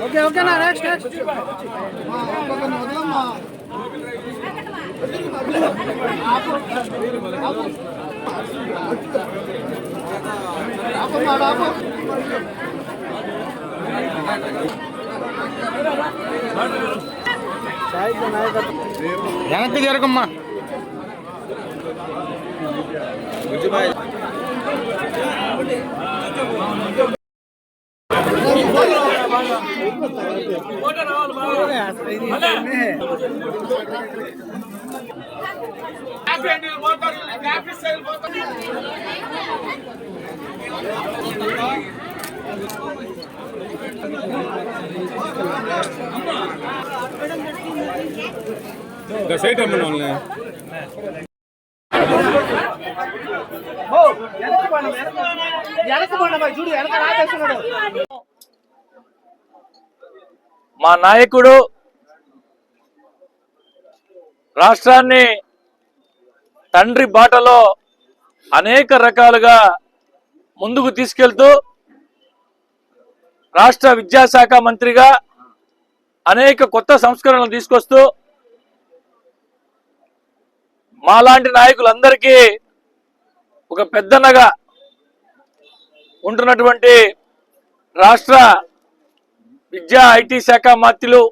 Okay okay నా next next వెనక్కి జరగమ్మా site అమ్మా మా నాయకుడు రాష్ట్రాన్ని తండ్రి బాటలో అనేక రకాలుగా ముందుకు తీసుకెళ్తూ రాష్ట్ర విద్యాశాఖ మంత్రిగా అనేక కొత్త సంస్కరణలు తీసుకొస్తూ మాలాంటి నాయకులందరికీ ఒక పెద్దన్నగా ఉంటున్నటువంటి రాష్ట్ర విద్యా ఐటీ శాఖ మంత్రులు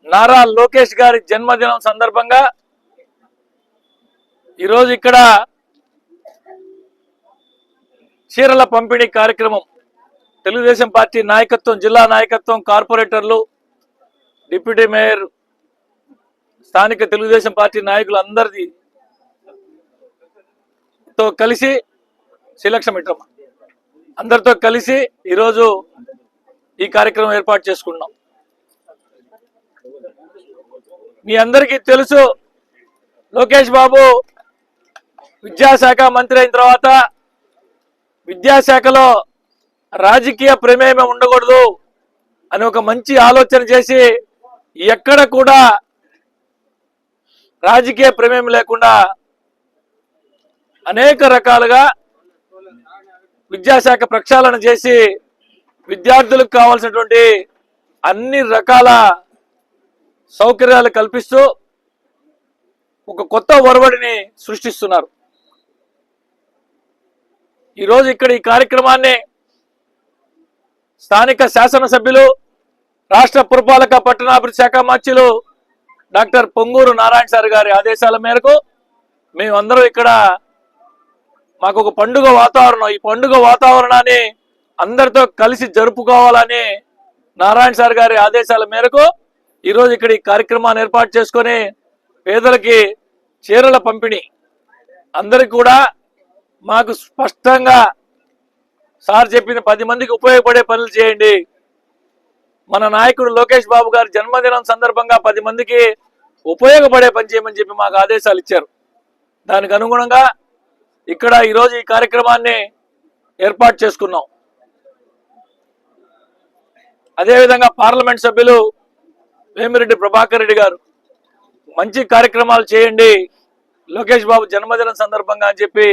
నారా లోకేష్ గారి జన్మదినం సందర్భంగా ఈరోజు ఇక్కడ చీరల పంపిణీ కార్యక్రమం తెలుగుదేశం పార్టీ నాయకత్వం, జిల్లా నాయకత్వం, కార్పొరేటర్లు, డిప్యూటీ మేయర్, స్థానిక తెలుగుదేశం పార్టీ నాయకులందరితో కలిసి శ్రీలక్ష్మిట్రమ్మ అందరితో కలిసి ఈరోజు ఈ కార్యక్రమం ఏర్పాటు చేసుకున్నాం. మీ అందరికీ తెలుసు, లోకేష్ బాబు విద్యాశాఖ మంత్రి అయిన తర్వాత విద్యాశాఖలో రాజకీయ ప్రమేయం ఉండకూడదు అని ఒక మంచి ఆలోచన చేసి ఎక్కడ కూడా రాజకీయ ప్రమేయం లేకుండా అనేక రకాలుగా విద్యాశాఖ ప్రక్షాళన చేసి విద్యార్థులకు కావాల్సినటువంటి అన్ని రకాల సౌకర్యాలు కల్పిస్తూ ఒక కొత్త ఒరవడిని సృష్టిస్తున్నారు. ఈరోజు ఇక్కడ ఈ కార్యక్రమాన్ని స్థానిక శాసనసభ్యులు, రాష్ట్ర పురపాలక పట్టణాభివృద్ధి శాఖ మంత్రులు డాక్టర్ పొంగూరు నారాయణ సార్ గారి ఆదేశాల మేరకు మేమందరం ఇక్కడ మాకు ఒక పండుగ వాతావరణం, ఈ పండుగ వాతావరణాన్ని అందరితో కలిసి జరుపుకోవాలని నారాయణ సార్ గారి ఆదేశాల మేరకు ఈరోజు ఇక్కడ ఈ కార్యక్రమాన్ని ఏర్పాటు చేసుకొని పేదలకి చీరల పంపిణీ అందరికి కూడా మాకు స్పష్టంగా సార్ చెప్పిన 10 మందికి ఉపయోగపడే పనులు చేయండి. మన నాయకుడు లోకేష్ బాబు గారి జన్మదినం సందర్భంగా 10 మందికి ఉపయోగపడే పని చేయమని చెప్పి మాకు ఆదేశాలు ఇచ్చారు. దానికి అనుగుణంగా ఇక్కడ ఈరోజు ఈ కార్యక్రమాన్ని ఏర్పాటు చేసుకున్నాం. అదేవిధంగా పార్లమెంట్ సభ్యులు వేమిరెడ్డి ప్రభాకర్ రెడ్డి గారు మంచి కార్యక్రమాలు చేయండి లోకేష్ బాబు జన్మదినం సందర్భంగా అని చెప్పి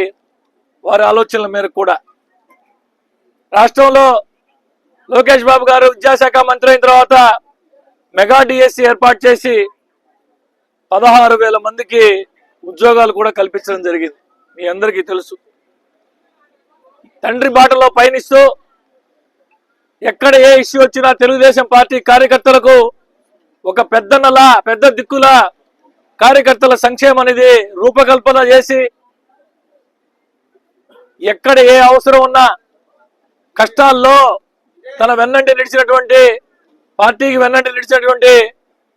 వారి ఆలోచనల మేరకు కూడా రాష్ట్రంలో లోకేష్ బాబు గారు విద్యాశాఖ మంత్రి అయిన తర్వాత మెగా డిఎస్సి ఏర్పాటు చేసి 16,000 మందికి ఉద్యోగాలు కూడా కల్పించడం జరిగింది. మీ అందరికీ తెలుసు. తండ్రి బాటలో పయనిస్తూ ఎక్కడ ఏ ఇష్యూ వచ్చినా తెలుగుదేశం పార్టీ కార్యకర్తలకు ఒక పెద్ద దిక్కులా కార్యకర్తల సంక్షేమ నిధి రూపకల్పన చేసి ఎక్కడ ఏ అవసరం ఉన్నా కష్టాల్లో తన వెన్నంటి నిలిచినటువంటి పార్టీకి వెన్నంటి నిలిచినటువంటి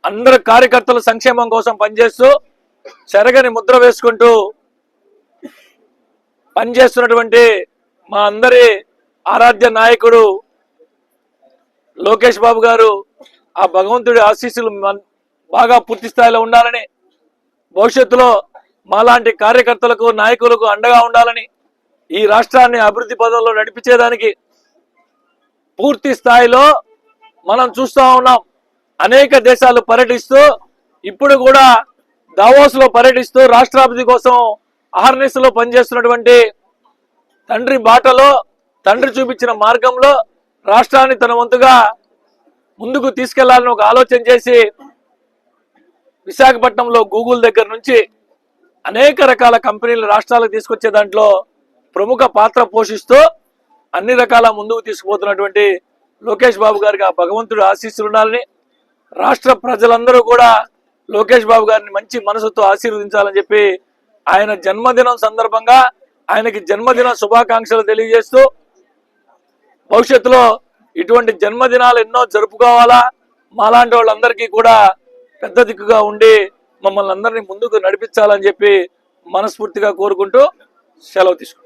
అందరు కార్యకర్తల సంక్షేమం కోసం పనిచేస్తూ చెరగని ముద్ర వేసుకుంటూ పనిచేస్తున్నటువంటి మా అందరి ఆరాధ్య నాయకుడు లోకేష్ బాబు గారు ఆ భగవంతుడి ఆశీస్సులు బాగా పూర్తి స్థాయిలో ఉండాలని, భవిష్యత్తులో మాలాంటి కార్యకర్తలకు నాయకులకు అండగా ఉండాలని, ఈ రాష్ట్రాన్ని అభివృద్ధి పదంలో నడిపించేదానికి పూర్తి స్థాయిలో మనం చూస్తూ ఉన్నాం. అనేక దేశాలు పర్యటిస్తూ ఇప్పుడు కూడా దావోస్ లో పర్యటిస్తూ రాష్ట్రాభివృద్ధి కోసం అహర్నిశలో పనిచేస్తున్నటువంటి తండ్రి బాటలో, తండ్రి చూపించిన మార్గంలో రాష్ట్రాన్ని తన వంతుగా ముందుకు తీసుకెళ్లాలని ఒక ఆలోచన చేసి విశాఖపట్నంలో గూగుల్ దగ్గర నుంచి అనేక రకాల కంపెనీలు రాష్ట్రాలకు తీసుకొచ్చే దాంట్లో ప్రముఖ పాత్ర పోషిస్తూ అన్ని రకాల ముందుకు తీసుకుపోతున్నటువంటి లోకేష్ బాబు గారికి ఆ భగవంతుడు ఆశీస్సులు ఉండాలని, రాష్ట్ర ప్రజలందరూ కూడా లోకేష్ బాబు గారిని మంచి మనసుతో ఆశీర్వదించాలని చెప్పి ఆయన జన్మదినం సందర్భంగా ఆయనకి జన్మదిన శుభాకాంక్షలు తెలియజేస్తూ భవిష్యత్తులో ఇటువంటి జన్మదినాలు ఎన్నో జరుపుకోవాలా, మాలాంటి వాళ్ళందరికీ కూడా పెద్ద దిక్కుగా ఉండి మమ్మల్ని అందరినీ ముందుకు నడిపించాలని చెప్పి మనస్ఫూర్తిగా కోరుకుంటూ సెలవు తీసుకుంటాం.